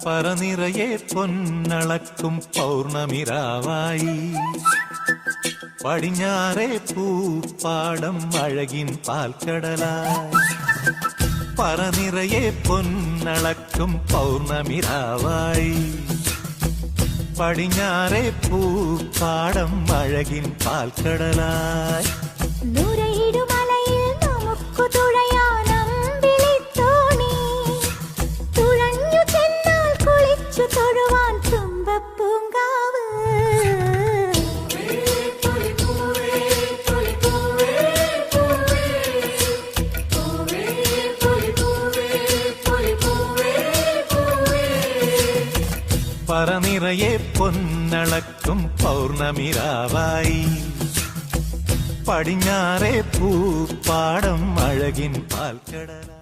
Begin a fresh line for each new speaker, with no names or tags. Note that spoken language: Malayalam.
പറനിറയെ പൊന്നളക്കും പൗർണമിരാവായി പടിഞ്ഞാറേ പൂപ്പാടം അഴകിൻ പാൽക്കടലായി പറനിറയെ പൊന്നളക്കും പൗർണമിരാവായി പടിഞ്ഞാറേ പൂപ്പാടം അഴകിൻ പാൽക്കടലായി പറനിറയെ പൊന്നളക്കും പൗർണമിരാവായി പടിഞ്ഞാറേ പൂപ്പാടം അഴകിൻ പാൽക്കടലായി